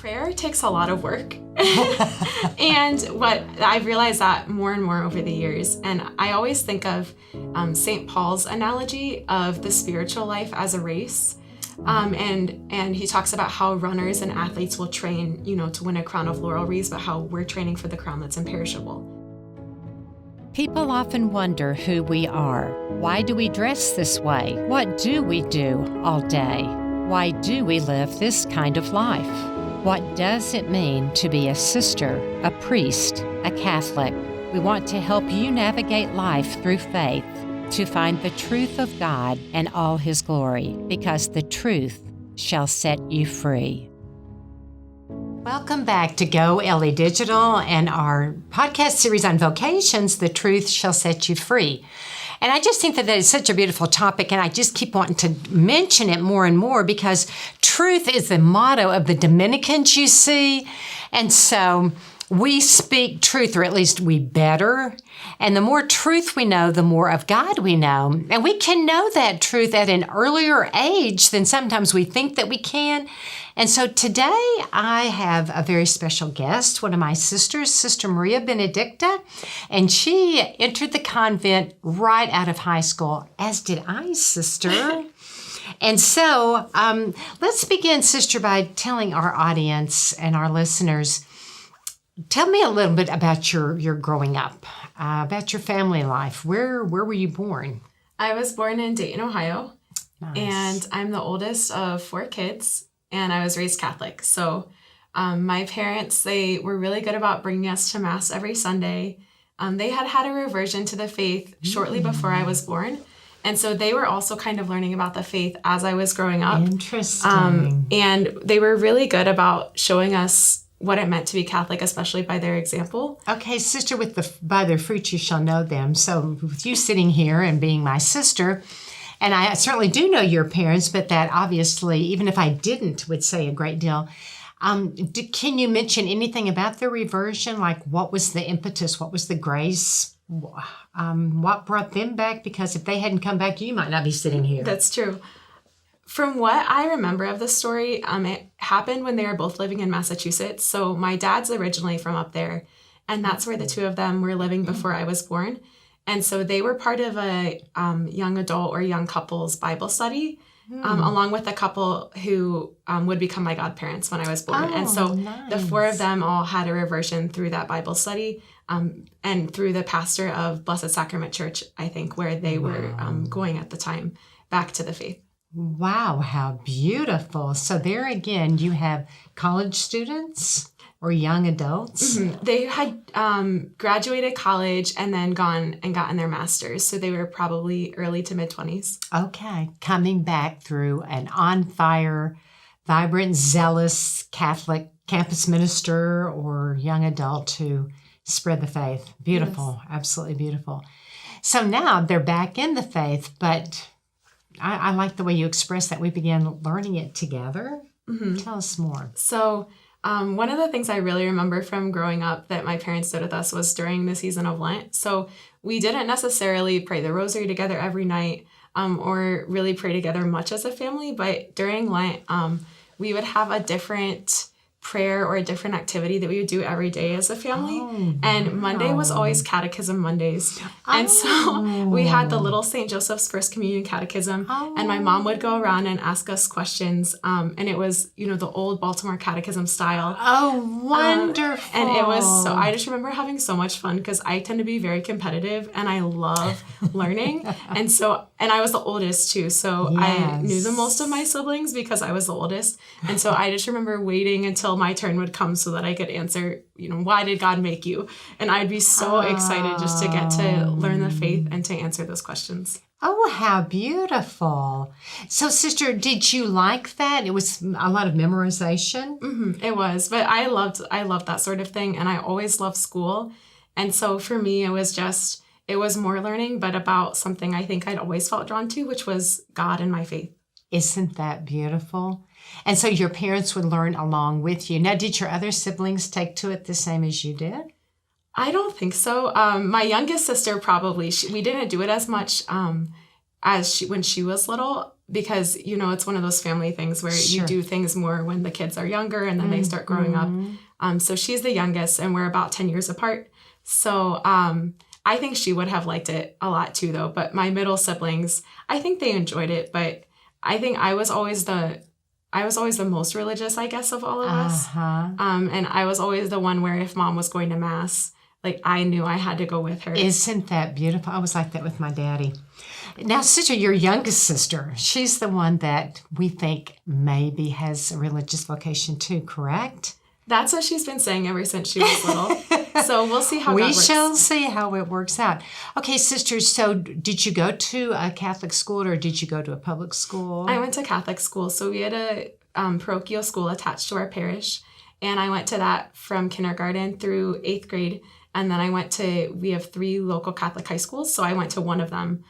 Prayer takes a lot of work. And what I've realized that more and more over the years. And I always think of St. Paul's analogy of the spiritual life as a race. And he talks about how runners and athletes will train, to win a crown of laurel wreaths, but how we're training for the crown that's imperishable. People often wonder who we are. Why do we dress this way? What do we do all day? Why do we live this kind of life? What does it mean to be a sister, a priest, a Catholic? We want to help you navigate life through faith to find the truth of God and all His glory, because the truth shall set you free. Welcome back to Go LE Digital and our podcast series on vocations, The Truth Shall Set You Free. And I just think that is such a beautiful topic, and I just keep wanting to mention it more and more because truth is the motto of the Dominicans, you see. And so we speak truth, or at least we better. And the more truth we know, the more of God we know. And we can know that truth at an earlier age than sometimes we think that we can. And so today I have a very special guest, one of my sisters, Sister Maria Benedicta, and she entered the convent right out of high school, as did I, Sister. And so let's begin, Sister, by telling our audience and our listeners, tell me a little bit about your growing up, about your family life. Where were you born? I was born in Dayton, Ohio. Nice. And I'm the oldest of 4 kids. And I was raised Catholic. So my parents, they were really good about bringing us to Mass every Sunday. They had a reversion to the faith shortly before I was born. And so they were also kind of learning about the faith as I was growing up. Interesting. And they were really good about showing us what it meant to be Catholic, especially by their example. Okay, Sister, by their fruit you shall know them. So with you sitting here and being my sister, and I certainly do know your parents, but that obviously, even if I didn't, would say a great deal. Can you mention anything about their reversion? Like, what was the impetus? What was the grace? What brought them back? Because if they hadn't come back, you might not be sitting here. That's true. From what I remember of the story, it happened when they were both living in Massachusetts. So my dad's originally from up there, and that's where the two of them were living before I was born. And so they were part of a young adult or young couples Bible study, along with a couple who would become my godparents when I was born. And so nice. The 4 of them all had a reversion through that Bible study and through the pastor of Blessed Sacrament Church, I think, where they were going at the time back to the faith. Wow, how beautiful. So there again, you have college students or young adults? Mm-hmm. They had graduated college and then gone and gotten their master's. So they were probably early to mid-20s. Okay. Coming back through an on-fire, vibrant, zealous Catholic campus minister or young adult to spread the faith. Beautiful. Yes. Absolutely beautiful. So now they're back in the faith, but I like the way you express that. We began learning it together. Mm-hmm. Tell us more. So one of the things I really remember from growing up that my parents did with us was during the season of Lent. So we didn't necessarily pray the rosary together every night or really pray together much as a family. But during Lent, we would have a different prayer or a different activity that we would do every day as a family. And Monday was always Catechism Mondays. And so we had the little St. Joseph's First Communion Catechism, and my mom would go around and ask us questions. And it was, the old Baltimore Catechism style. Oh, wonderful. And it was I just remember having so much fun because I tend to be very competitive and I love learning. And I was the oldest too. So yes. I knew the most of my siblings because I was the oldest. And so I just remember waiting until my turn would come so that I could answer, why did God make you? And I'd be so excited just to get to learn the faith and to answer those questions. Oh, how beautiful. So, Sister, did you like that? It was a lot of memorization? Mm-hmm, it was, but I loved that sort of thing, and I always loved school. And so for me, it was more learning, but about something I think I'd always felt drawn to, which was God and my faith. Isn't that beautiful? And so your parents would learn along with you. Now, did your other siblings take to it the same as you did? I don't think so. My youngest sister probably, we didn't do it as much when she was little, because, it's one of those family things where Sure. you do things more when the kids are younger and then they start growing up. So she's the youngest and we're about 10 years apart. So I think she would have liked it a lot too, though. But my middle siblings, I think they enjoyed it. But I think I was always the most religious, I guess, of all of us. And I was always the one where if mom was going to mass, like I knew I had to go with her. Isn't that beautiful? I was like that with my daddy. Now, sister, your youngest sister, she's the one that we think maybe has a religious vocation too, correct? That's what she's been saying ever since she was little. So we'll see how that works. We shall see how it works out. Okay, sisters, so did you go to a Catholic school or did you go to a public school? I went to Catholic school. So we had a parochial school attached to our parish. And I went to that from kindergarten through 8th grade. And then we have 3 local Catholic high schools. So I went to one of them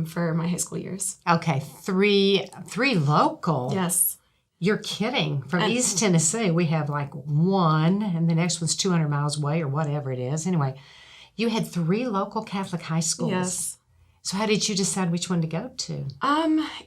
for my high school years. Okay, three local? Yes. You're kidding. From East Tennessee, we have like one, and the next one's 200 miles away or whatever it is. Anyway, you had 3 local Catholic high schools. Yes. So how did you decide which one to go to?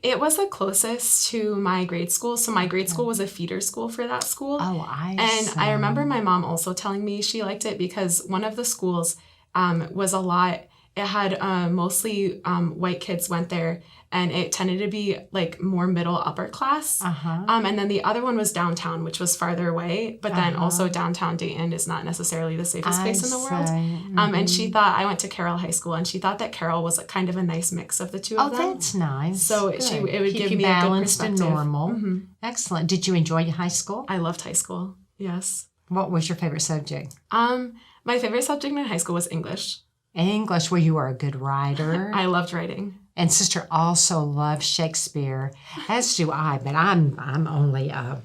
It was the closest to my grade school. So my grade school was a feeder school for that school. Oh, I see. I remember my mom also telling me she liked it because one of the schools was a lot. It had mostly white kids went there, and it tended to be like more middle upper class. And then the other one was downtown, which was farther away. But then also downtown Dayton is not necessarily the safest place in the world. And she thought, I went to Carroll High School, and she thought that Carroll was kind of a nice mix of the two of them. Oh, that's nice. So it would Keep give you me balanced a good and perspective. normal. Excellent. Did you enjoy high school? I loved high school. Yes. What was your favorite subject? My favorite subject in high school was English. English. Well, you are a good writer. I loved writing. And sister also loves Shakespeare, as do I, but I'm only a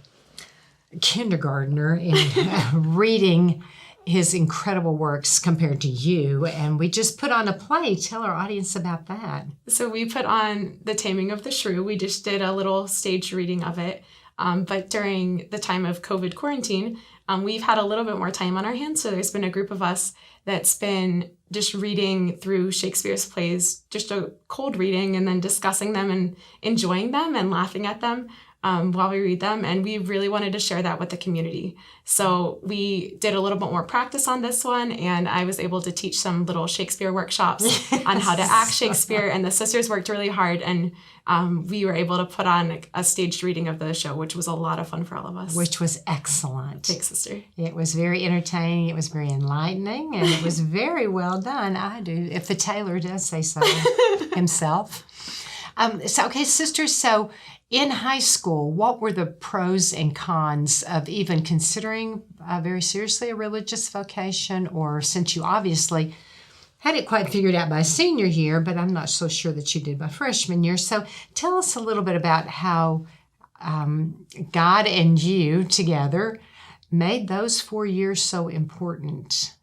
kindergartner in reading his incredible works compared to you. And we just put on a play. Tell our audience about that. So we put on The Taming of the Shrew. We just did a little stage reading of it. But during the time of COVID quarantine, we've had a little bit more time on our hands. So there's been a group of us that's been just reading through Shakespeare's plays, just a cold reading, and then discussing them and enjoying them and laughing at them while we read them. And we really wanted to share that with the community. So we did a little bit more practice on this one, and I was able to teach some little Shakespeare workshops on how to act Shakespeare. And the sisters worked really hard, and we were able to put on a staged reading of the show, which was a lot of fun for all of us. Which was excellent. Thanks, sister. It was very entertaining. It was very enlightening, and it was very well done. I do, if the tailor does say so himself. Okay, sisters, so in high school, what were the pros and cons of even considering very seriously a religious vocation, or since you obviously had it quite figured out by senior year, but I'm not so sure that you did by freshman year. So tell us a little bit about how God and you together made those 4 years so important.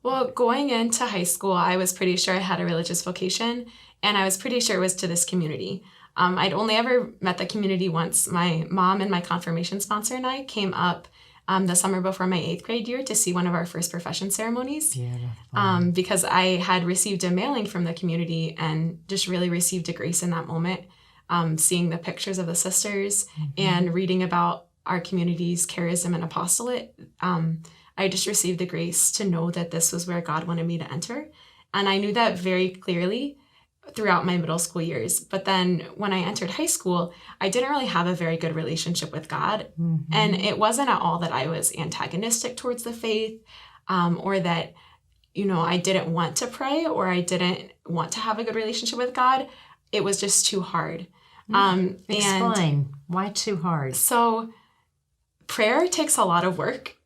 Well, going into high school, I was pretty sure I had a religious vocation, and I was pretty sure it was to this community. I'd only ever met the community once. My mom and my confirmation sponsor and I came up the summer before my 8th grade year to see one of our first profession ceremonies. Because I had received a mailing from the community and just really received a grace in that moment, seeing the pictures of the sisters and reading about our community's charism and apostolate. I just received the grace to know that this was where God wanted me to enter. And I knew that very clearly throughout my middle school years. But then when I entered high school, I didn't really have a very good relationship with God. And it wasn't at all that I was antagonistic towards the faith, or that, I didn't want to pray, or I didn't want to have a good relationship with God. It was just too hard. Explain. Why too hard? So prayer takes a lot of work.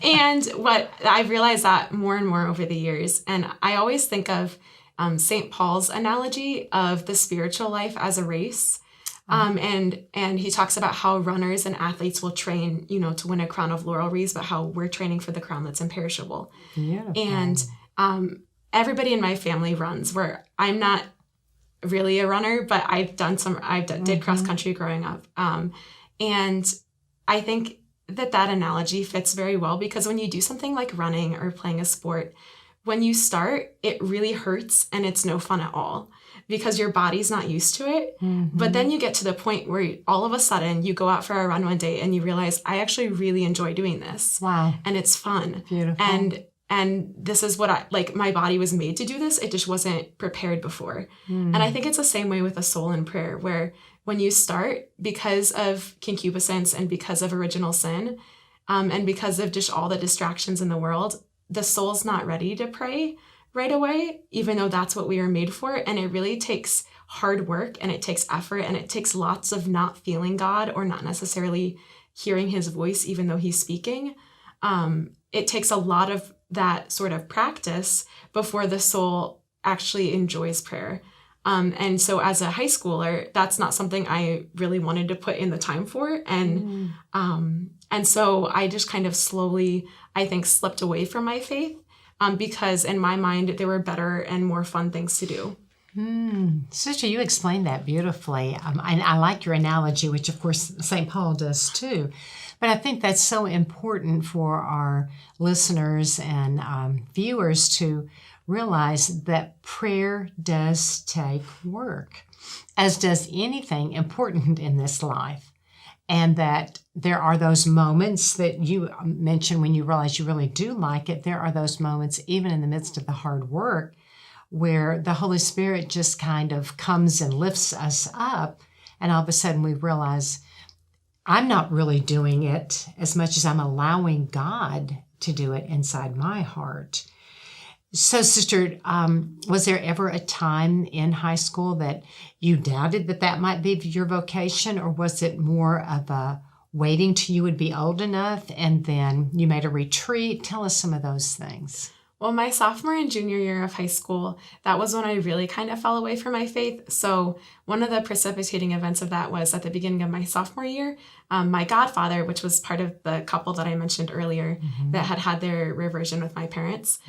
And what I've realized that more and more over the years, and I always think of St. Paul's analogy of the spiritual life as a race. And he talks about how runners and athletes will train, to win a crown of laurel wreaths, but how we're training for the crown that's imperishable. Beautiful. And everybody in my family runs, where I'm not really a runner, but did cross country growing up. And I think that analogy fits very well, because when you do something like running or playing a sport, when you start, it really hurts and it's no fun at all, because your body's not used to it. Mm-hmm. But then you get to the point where all of a sudden you go out for a run one day and you realize, I actually really enjoy doing this. Wow. And it's fun. Beautiful. And this is what my body was made to do this. It just wasn't prepared before. Mm. And I think it's the same way with the soul in prayer, where when you start, because of concupiscence and because of original sin, and because of just all the distractions in the world, the soul's not ready to pray right away, even though that's what we were made for. And it really takes hard work, and it takes effort, and it takes lots of not feeling God or not necessarily hearing his voice, even though he's speaking. It takes a lot of that sort of practice before the soul actually enjoys prayer. And so as a high schooler, that's not something I really wanted to put in the time for. And so I just kind of slowly, I think, slipped away from my faith, because in my mind, there were better and more fun things to do. Sister, you explained that beautifully. And I like your analogy, which of course St. Paul does too. But I think that's so important for our listeners and viewers to realize that prayer does take work, as does anything important in this life. And that there are those moments that you mentioned when you realize you really do like it. There are those moments, even in the midst of the hard work, where the Holy Spirit just kind of comes and lifts us up. And all of a sudden we realize, I'm not really doing it as much as I'm allowing God to do it inside my heart. So, Sister, was there ever a time in high school that you doubted that might be your vocation, or was it more of a waiting till you would be old enough and then you made a retreat? Tell us some of those things. Well, my sophomore and junior year of high school, that was when I really kind of fell away from my faith. So one of the precipitating events of that was at the beginning of my sophomore year, my godfather, which was part of the couple that I mentioned earlier that had their reversion with my parents,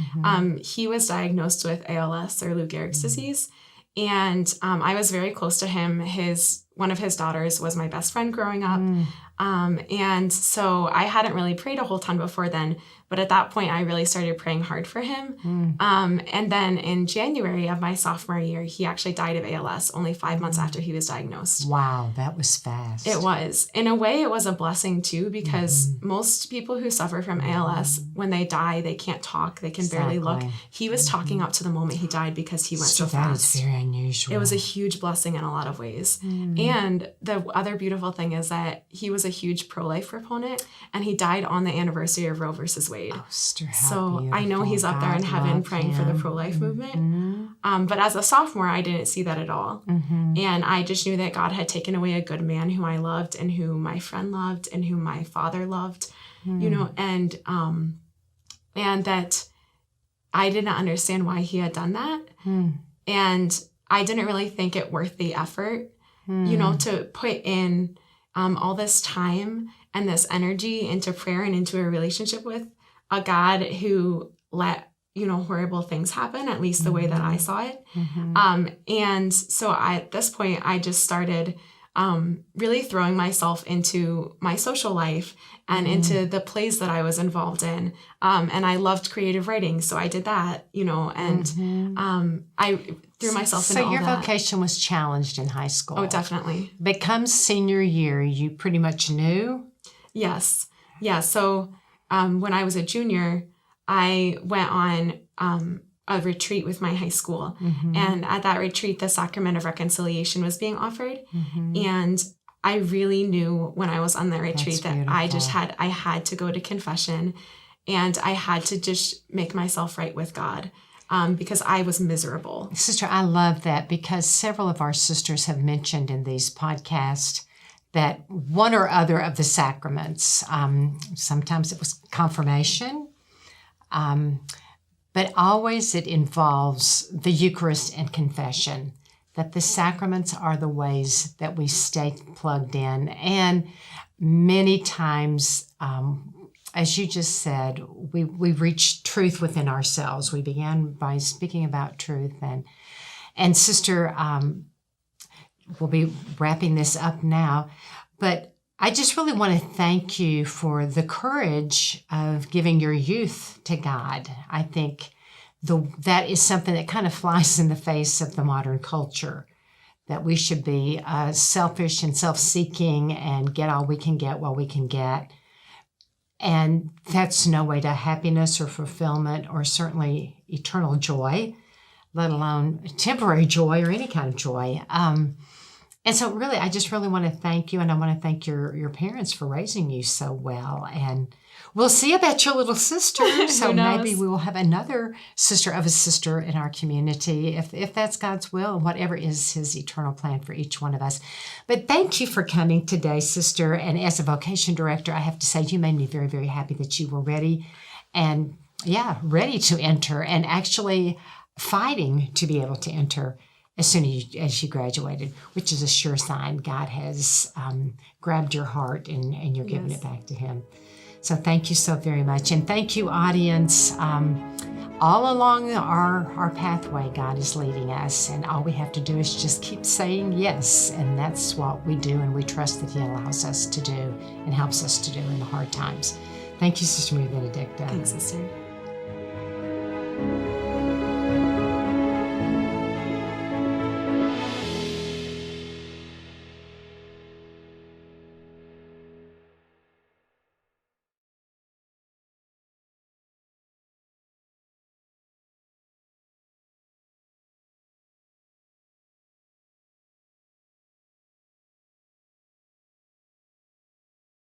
he was diagnosed with ALS, or Lou Gehrig's disease. And I was very close to him. One of his daughters was my best friend growing up. And so I hadn't really prayed a whole ton before then, but at that point I really started praying hard for him. And then in January of my sophomore year, he actually died of ALS only 5 months after he was diagnosed. Wow, that was fast. It was. In a way, it was a blessing too, because most people who suffer from ALS, when they die, they can't talk, they can barely look. He was talking up to the moment he died because he went so fast. That is very unusual. It was a huge blessing in a lot of ways. And the other beautiful thing is that he was a huge pro-life proponent, and he died on the anniversary of Roe versus Wade. Oh, sister, how so beautiful. I know he's up there in heaven praying for the pro-life movement. But as a sophomore, I didn't see that at all. And I just knew that God had taken away a good man who I loved, and who my friend loved, and who my father loved, you know, and that I did not understand why he had done that. And I didn't really think it worth the effort, you know, to put in all this time and this energy into prayer and into a relationship with a God who let, you know, horrible things happen, at least the way that I saw it. And so at this point, I just started really throwing myself into my social life and into the plays that I was involved in. And I loved creative writing, so I did that, you know, and I threw myself into all that. So your vocation was challenged in high school. Oh, definitely. But come senior year, you pretty much knew? Yes. Yeah. So when I was a junior, I went on a retreat with my high school. And at that retreat, the sacrament of reconciliation was being offered. And I really knew when I was on that retreat that I had to go to confession, and I had to just make myself right with God, because I was miserable. Sister, I love that, because several of our sisters have mentioned in these podcasts that one or other of the sacraments, sometimes it was confirmation, but always it involves the Eucharist and confession, that the sacraments are the ways that we stay plugged in. And many times, as you just said, we reach truth within ourselves. We began by speaking about truth. And Sister, we'll be wrapping this up now, but I just really want to thank you for the courage of giving your youth to God. I think that is something that kind of flies in the face of the modern culture, that we should be selfish and self-seeking and get all we can get while we can get. And that's no way to happiness or fulfillment or certainly eternal joy, let alone temporary joy or any kind of joy. And so really, I just really want to thank you, and I want to thank your parents for raising you so well. And we'll see about your little sister. So maybe we will have another sister of a sister in our community, if that's God's will, and whatever is his eternal plan for each one of us. But thank you for coming today, sister. And as a vocation director, I have to say you made me very, very happy that you were ready and, ready to enter and actually fighting to be able to enter as soon as you graduated, which is a sure sign God has grabbed your heart and you're giving it back to him. So thank you so very much. And thank you, audience. All along our pathway, God is leading us. And all we have to do is just keep saying yes. And that's what we do. And we trust that he allows us to do and helps us to do in the hard times. Thank you, Sister Maria Benedicta. Thanks, Sister.